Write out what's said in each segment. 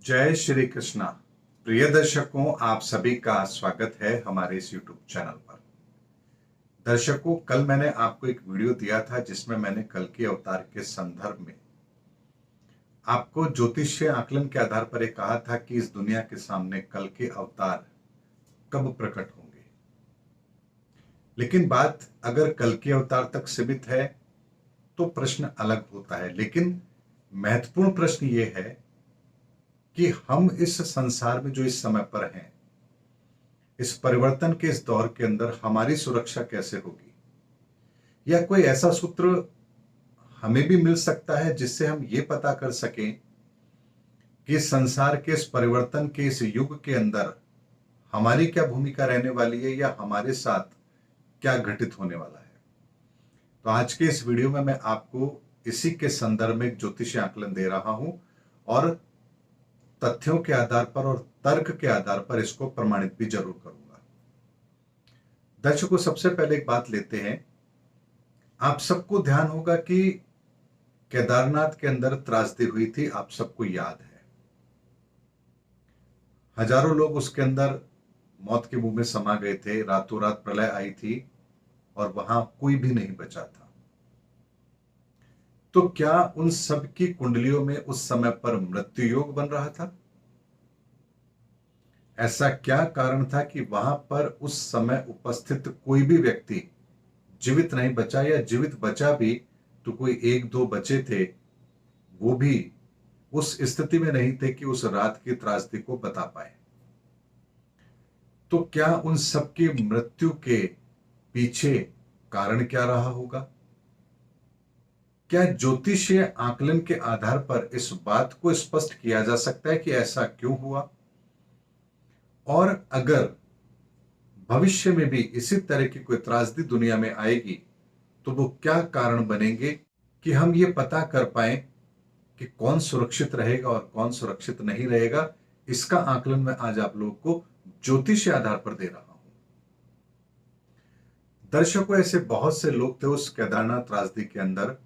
जय श्री कृष्णा। प्रिय दर्शकों, आप सभी का स्वागत है हमारे इस YouTube चैनल पर। दर्शकों, कल मैंने आपको एक वीडियो दिया था जिसमें मैंने कल के अवतार के संदर्भ में आपको ज्योतिषीय आकलन के आधार पर एक कहा था कि इस दुनिया के सामने कल के अवतार कब प्रकट होंगे। लेकिन बात अगर कल के अवतार तक सीमित है तो प्रश्न अलग होता है, लेकिन महत्वपूर्ण प्रश्न यह है कि हम इस संसार में जो इस समय पर हैं, इस परिवर्तन के इस दौर के अंदर हमारी सुरक्षा कैसे होगी, या कोई ऐसा सूत्र हमें भी मिल सकता है जिससे हम ये पता कर सकें कि संसार के इस परिवर्तन के इस युग के अंदर हमारी क्या भूमिका रहने वाली है या हमारे साथ क्या घटित होने वाला है। तो आज के इस वीडियो में मैं आपको इसी के संदर्भ में एक ज्योतिषीय आकलन दे रहा हूं और तथ्यों के आधार पर और तर्क के आधार पर इसको प्रमाणित भी जरूर करूंगा। दर्शकों, सबसे पहले एक बात लेते हैं। आप सबको ध्यान होगा कि केदारनाथ के अंदर त्रासदी हुई थी, आप सबको याद है। हजारों लोग उसके अंदर मौत के मुंह में समा गए थे, रातों रात प्रलय आई थी और वहां कोई भी नहीं बचा था। तो क्या उन सब की कुंडलियों में उस समय पर मृत्यु योग बन रहा था? ऐसा क्या कारण था कि वहां पर उस समय उपस्थित कोई भी व्यक्ति जीवित नहीं बचा, या जीवित बचा भी तो कोई एक दो बचे थे, वो भी उस स्थिति में नहीं थे कि उस रात की त्रासदी को बता पाए। तो क्या उन सबकी मृत्यु के पीछे कारण क्या रहा होगा? क्या ज्योतिषीय आकलन के आधार पर इस बात को स्पष्ट किया जा सकता है कि ऐसा क्यों हुआ? और अगर भविष्य में भी इसी तरह की कोई त्रासदी दुनिया में आएगी तो वो क्या कारण बनेंगे कि हम ये पता कर पाए कि कौन सुरक्षित रहेगा और कौन सुरक्षित नहीं रहेगा। इसका आकलन मैं आज आप लोगों को ज्योतिषीय आधार पर दे रहा हूं। दर्शकों, ऐसे बहुत से लोग थे उस केदारनाथ त्रासदी के अंदर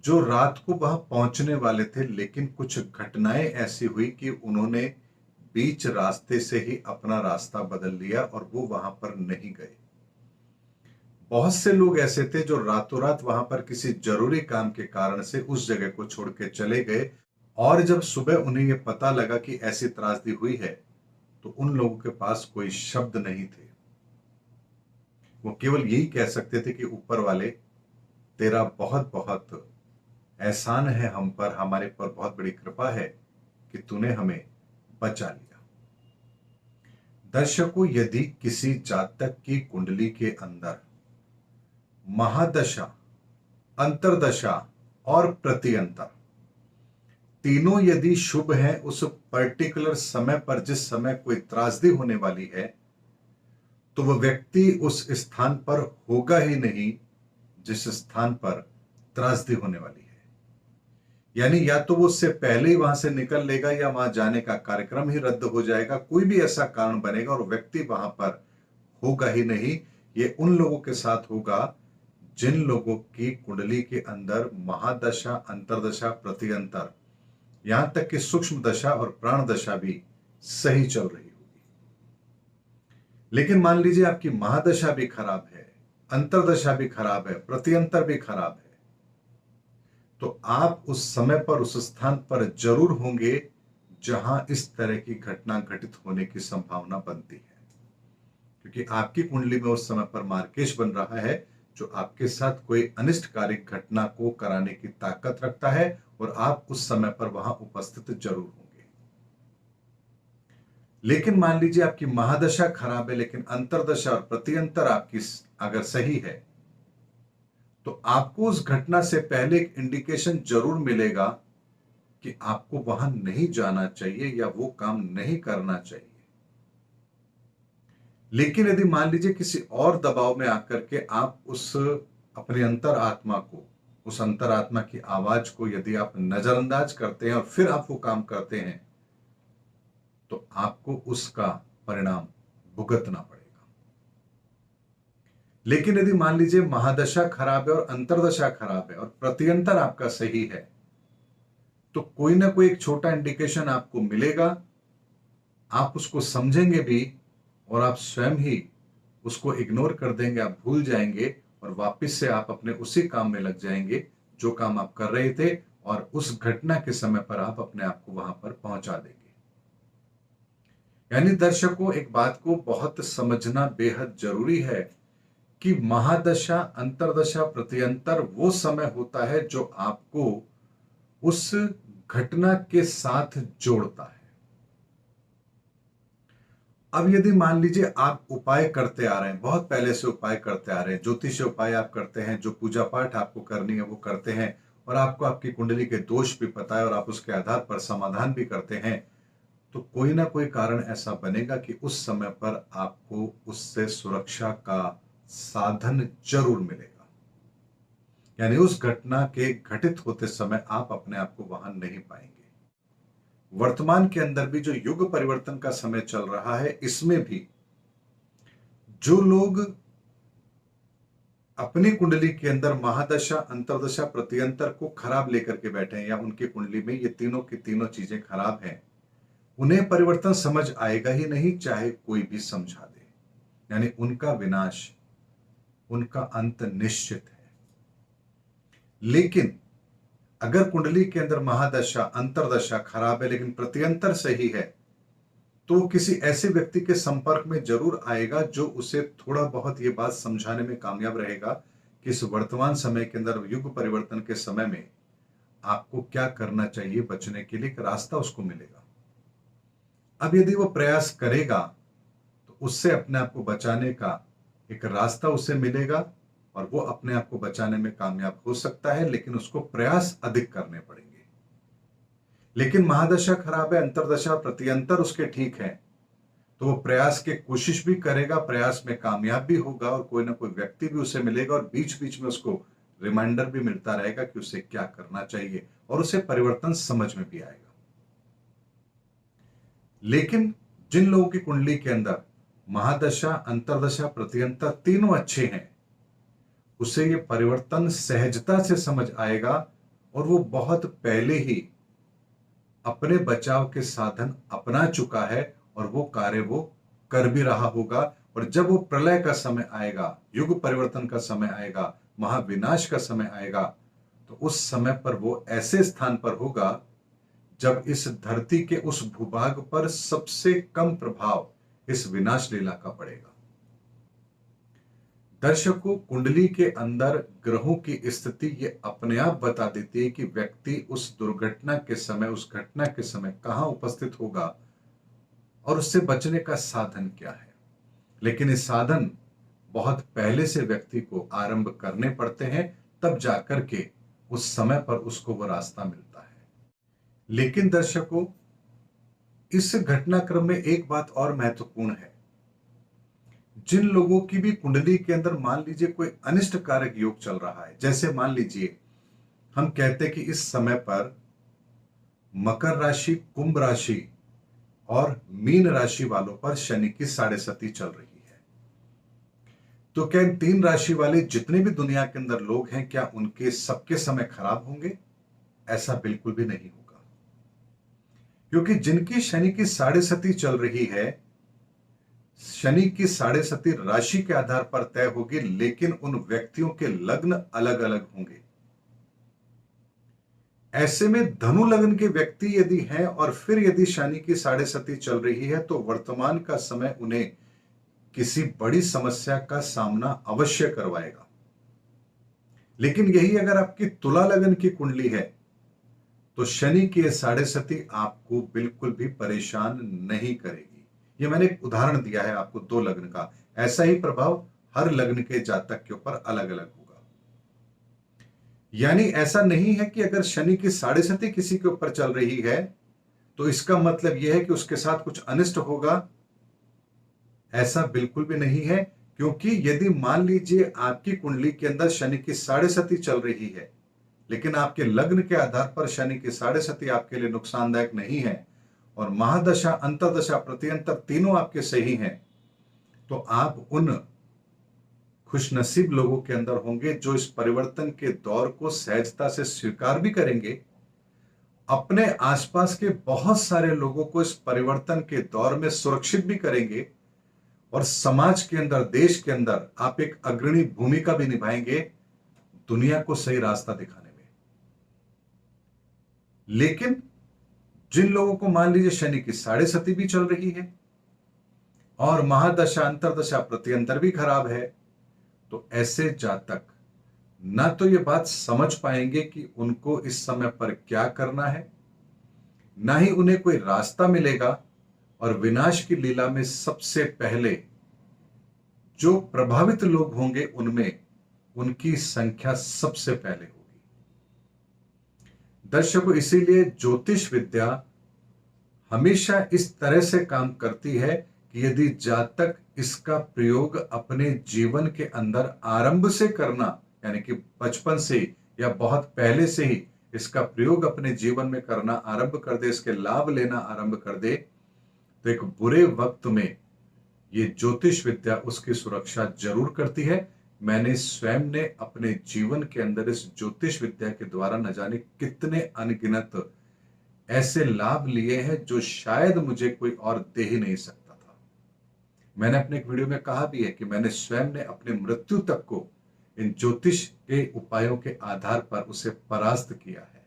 जो रात को वहां पहुंचने वाले थे, लेकिन कुछ घटनाएं ऐसी हुई कि उन्होंने बीच रास्ते से ही अपना रास्ता बदल लिया और वो वहां पर नहीं गए। बहुत से लोग ऐसे थे जो रातों रात वहां पर किसी जरूरी काम के कारण से उस जगह को छोड़ के चले गए, और जब सुबह उन्हें यह पता लगा कि ऐसी त्रासदी हुई है तो उन लोगों के पास कोई शब्द नहीं थे। वो केवल यही कह सकते थे कि ऊपर वाले, तेरा बहुत बहुत एहसान है हम पर, हमारे पर बहुत बड़ी कृपा है कि तूने हमें बचा लिया। दर्शकों, यदि किसी जातक की कुंडली के अंदर महादशा, अंतरदशा और प्रत्यंतर तीनों यदि शुभ है, उस पर्टिकुलर समय पर जिस समय कोई त्रासदी होने वाली है, तो वह व्यक्ति उस स्थान पर होगा ही नहीं जिस स्थान पर त्रासदी होने वाली है। यानी या तो वो उससे पहले ही वहां से निकल लेगा या वहां जाने का कार्यक्रम ही रद्द हो जाएगा। कोई भी ऐसा कारण बनेगा और व्यक्ति वहां पर होगा ही नहीं। ये उन लोगों के साथ होगा जिन लोगों की कुंडली के अंदर महादशा, अंतरदशा, प्रत्यंतर, यहां तक कि सूक्ष्म दशा और प्राण दशा भी सही चल रही होगी। लेकिन मान लीजिए आपकी महादशा भी खराब है, अंतरदशा भी खराब है, प्रत्यंतर भी खराब है, तो आप उस समय पर उस स्थान पर जरूर होंगे जहां इस तरह की घटना घटित होने की संभावना बनती है, क्योंकि आपकी कुंडली में उस समय पर मार्केश बन रहा है जो आपके साथ कोई अनिष्टकारी घटना को कराने की ताकत रखता है, और आप उस समय पर वहां उपस्थित जरूर होंगे। लेकिन मान लीजिए आपकी महादशा खराब है लेकिन अंतरदशा और प्रत्यंतर आपकी अगर सही है, तो आपको उस घटना से पहले एक इंडिकेशन जरूर मिलेगा कि आपको वहां नहीं जाना चाहिए या वो काम नहीं करना चाहिए। लेकिन यदि मान लीजिए किसी और दबाव में आकर के आप उस अपने अंतर आत्मा को, उस अंतर आत्मा की आवाज को यदि आप नजरअंदाज करते हैं और फिर आप वो काम करते हैं, तो आपको उसका परिणाम भुगतना पड़ेगा। लेकिन यदि मान लीजिए महादशा खराब है और अंतरदशा खराब है और प्रत्यंतर आपका सही है, तो कोई ना कोई एक छोटा इंडिकेशन आपको मिलेगा, आप उसको समझेंगे भी और आप स्वयं ही उसको इग्नोर कर देंगे, आप भूल जाएंगे और वापस से आप अपने उसी काम में लग जाएंगे जो काम आप कर रहे थे, और उस घटना के समय पर आप अपने आप को वहां पर पहुंचा देंगे। यानी दर्शकों, एक बात को बहुत समझना बेहद जरूरी है कि महादशा, अंतरदशा, प्रत्यंतर वो समय होता है जो आपको उस घटना के साथ जोड़ता है। अब यदि मान लीजिए आप उपाय करते आ रहे हैं, बहुत पहले से उपाय करते आ रहे हैं, ज्योतिष उपाय आप करते हैं, जो पूजा पाठ आपको करनी है वो करते हैं, और आपको आपकी कुंडली के दोष भी पता है और आप उसके आधार पर समाधान भी करते हैं, तो कोई ना कोई कारण ऐसा बनेगा कि उस समय पर आपको उससे सुरक्षा का साधन जरूर मिलेगा। यानी उस घटना के घटित होते समय आप अपने आप को वहां नहीं पाएंगे। वर्तमान के अंदर भी जो युग परिवर्तन का समय चल रहा है, इसमें भी जो लोग अपनी कुंडली के अंदर महादशा, अंतरदशा, प्रत्यंतर को खराब लेकर के बैठे हैं, या उनकी कुंडली में ये तीनों की तीनों चीजें खराब हैं, उन्हें परिवर्तन समझ आएगा ही नहीं, चाहे कोई भी समझा दे। यानी उनका विनाश, उनका अंत निश्चित है। लेकिन अगर कुंडली के अंदर महादशा, अंतरदशा खराब है लेकिन प्रत्यंतर सही है, तो वो किसी ऐसे व्यक्ति के संपर्क में जरूर आएगा जो उसे थोड़ा बहुत ये बात समझाने में कामयाब रहेगा कि इस वर्तमान समय के अंदर, युग परिवर्तन के समय में आपको क्या करना चाहिए, बचने के लिए एक रास्ता उसको मिलेगा। अब यदि वो प्रयास करेगा तो उससे अपने आप को बचाने का एक रास्ता उसे मिलेगा और वो अपने आप को बचाने में कामयाब हो सकता है, लेकिन उसको प्रयास अधिक करने पड़ेंगे। लेकिन महादशा खराब है, अंतरदशा, प्रत्यंतर उसके ठीक है, तो वो प्रयास की कोशिश भी करेगा, प्रयास में कामयाब भी होगा, और कोई ना कोई व्यक्ति भी उसे मिलेगा और बीच बीच में उसको रिमाइंडर भी मिलता रहेगा कि उसे क्या करना चाहिए, और उसे परिवर्तन समझ में भी आएगा। लेकिन जिन लोगों की कुंडली के अंदर महादशा, अंतरदशा, प्रत्यंतर तीनों अच्छे हैं, उसे ये परिवर्तन सहजता से समझ आएगा और वो बहुत पहले ही अपने बचाव के साधन अपना चुका है और वो कार्य वो कर भी रहा होगा। और जब वो प्रलय का समय आएगा, युग परिवर्तन का समय आएगा, महाविनाश का समय आएगा, तो उस समय पर वो ऐसे स्थान पर होगा जब इस धरती के उस भूभाग पर सबसे कम प्रभाव इस विनाश लीला का पड़ेगा। दर्शकों, कुंडली के अंदर ग्रहों की स्थिति ये अपने आप बता देती है कि व्यक्ति उस दुर्घटना के समय, उस घटना के समय कहां उपस्थित होगा और उससे बचने का साधन क्या है। लेकिन ये साधन बहुत पहले से व्यक्ति को आरंभ करने पड़ते हैं, तब जाकर के उस समय पर उसको वो रास्ता मिलता है। लेकिन दर्शकों, इस घटनाक्रम में एक बात और महत्वपूर्ण है। जिन लोगों की भी कुंडली के अंदर मान लीजिए कोई अनिष्ट कारक योग चल रहा है, जैसे मान लीजिए हम कहते हैं कि इस समय पर मकर राशि, कुंभ राशि और मीन राशि वालों पर शनि की साढ़े सती चल रही है, तो क्या इन तीन राशि वाले जितने भी दुनिया के अंदर लोग हैं, क्या उनके सबके समय खराब होंगे? ऐसा बिल्कुल भी नहीं होगा, क्योंकि जिनकी शनि की साढ़े सती चल रही है, शनि की साढ़े सती राशि के आधार पर तय होगी, लेकिन उन व्यक्तियों के लग्न अलग अलग होंगे। ऐसे में धनु लग्न के व्यक्ति यदि हैं और फिर यदि शनि की साढ़े सती चल रही है, तो वर्तमान का समय उन्हें किसी बड़ी समस्या का सामना अवश्य करवाएगा। लेकिन यही अगर आपकी तुला लग्न की कुंडली है, तो शनि की साढ़े सती आपको बिल्कुल भी परेशान नहीं करेगी। ये मैंने एक उदाहरण दिया है आपको दो लग्न का, ऐसा ही प्रभाव हर लग्न के जातक के ऊपर अलग अलग होगा। यानी ऐसा नहीं है कि अगर शनि की साढ़े सती किसी के ऊपर चल रही है तो इसका मतलब यह है कि उसके साथ कुछ अनिष्ट होगा, ऐसा बिल्कुल भी नहीं है। क्योंकि यदि मान लीजिए आपकी कुंडली के अंदर शनि की साढ़े सती चल रही है, लेकिन आपके लग्न के आधार पर शनि की साढ़े सती आपके लिए नुकसानदायक नहीं है और महादशा, अंतरदशा, प्रत्यंतर तीनों आपके सही हैं, तो आप उन खुशनसीब लोगों के अंदर होंगे जो इस परिवर्तन के दौर को सहजता से स्वीकार भी करेंगे अपने आसपास के बहुत सारे लोगों को इस परिवर्तन के दौर में सुरक्षित भी करेंगे और समाज के अंदर, देश के अंदर आप एक अग्रणी भूमिका भी निभाएंगे दुनिया को सही रास्ता दिखाने में। लेकिन जिन लोगों को मान लीजिए शनि की 6.5 भी चल रही है और महादशा, अंतरदशा, प्रत्यंतर भी खराब है, तो ऐसे जातक ना तो ये बात समझ पाएंगे कि उनको इस समय पर क्या करना है, ना ही उन्हें कोई रास्ता मिलेगा, और विनाश की लीला में सबसे पहले जो प्रभावित लोग होंगे उनमें उनकी संख्या सबसे पहले होगी। दर्शकों, इसीलिए ज्योतिष विद्या हमेशा इस तरह से काम करती है कि यदि जातक इसका प्रयोग अपने जीवन के अंदर आरंभ से करना, यानी कि बचपन से या बहुत पहले से ही इसका प्रयोग अपने जीवन में करना आरंभ कर दे, इसके लाभ लेना आरंभ कर दे, तो एक बुरे वक्त में ये ज्योतिष विद्या उसकी सुरक्षा जरूर करती है। मैंने स्वयं ने अपने जीवन के अंदर इस ज्योतिष विद्या के द्वारा न जाने कितने अनगिनत ऐसे लाभ लिए हैं जो शायद मुझे कोई और दे ही नहीं सकता था। मैंने अपने एक वीडियो में कहा भी है कि मैंने स्वयं ने अपने मृत्यु तक को इन ज्योतिष के उपायों के आधार पर उसे परास्त किया है।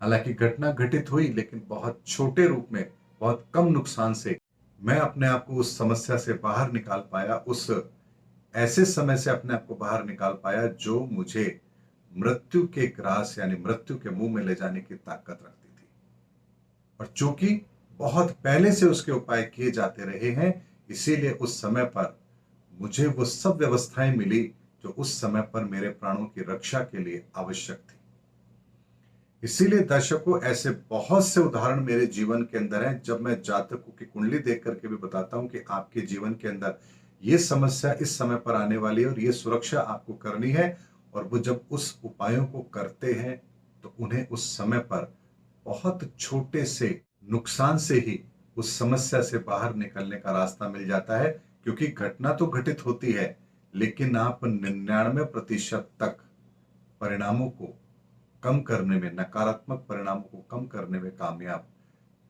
हालांकि घटना घटित हुई, लेकिन बहुत छोटे रूप में, बहुत कम नुकसान से मैं अपने आप को उस समस्या से बाहर निकाल पाया, उस ऐसे समय से अपने आप को बाहर निकाल पाया जो मुझे मृत्यु के ग्रास यानी मृत्यु के मुंह में ले जाने की ताकत रखती थी। और चूंकि बहुत पहले से उसके उपाय किए जाते रहे हैं, इसीलिए उस समय पर मुझे वो सब व्यवस्थाएं मिली जो उस समय पर मेरे प्राणों की रक्षा के लिए आवश्यक थी। इसीलिए दर्शकों, ऐसे बहुत से उदाहरण मेरे जीवन के अंदर हैं जब मैं जातकों की कुंडली देख करके भी बताता हूं कि आपके जीवन के अंदर ये समस्या इस समय पर आने वाली है और ये सुरक्षा आपको करनी है, और वो जब उस उपायों को करते हैं तो उन्हें उस समय पर बहुत छोटे से नुकसान से ही उस समस्या से बाहर निकलने का रास्ता मिल जाता है। क्योंकि घटना तो घटित होती है, लेकिन आप 99% तक परिणामों को कम करने में, नकारात्मक परिणामों को कम करने में कामयाब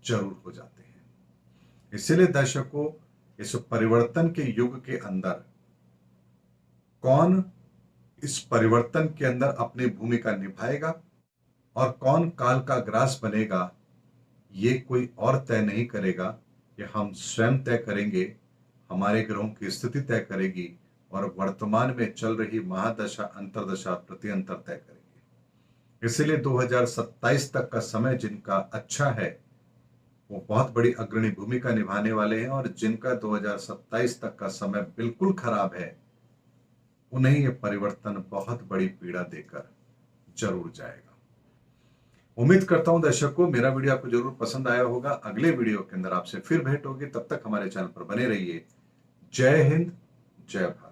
जरूर हो जाते हैं। इसलिए दर्शकों, इस परिवर्तन के युग के अंदर कौन इस परिवर्तन के अंदर अपनी भूमिका निभाएगा और कौन काल का ग्रास बनेगा, ये कोई और तय नहीं करेगा, ये हम स्वयं तय करेंगे। हमारे ग्रहों की स्थिति तय करेगी और वर्तमान में चल रही महादशा, अंतरदशा, प्रत्यंतर तय करेगी। इसलिए 2027 तक का समय जिनका अच्छा है वो बहुत बड़ी अग्रणी भूमिका निभाने वाले हैं, और जिनका 2027 तक का समय बिल्कुल खराब है उन्हें यह परिवर्तन बहुत बड़ी पीड़ा देकर जरूर जाएगा। उम्मीद करता हूं दर्शकों, मेरा वीडियो आपको जरूर पसंद आया होगा। अगले वीडियो के अंदर आपसे फिर भेंट होगी, तब तक हमारे चैनल पर बने रहिए। जय हिंद, जय भारत।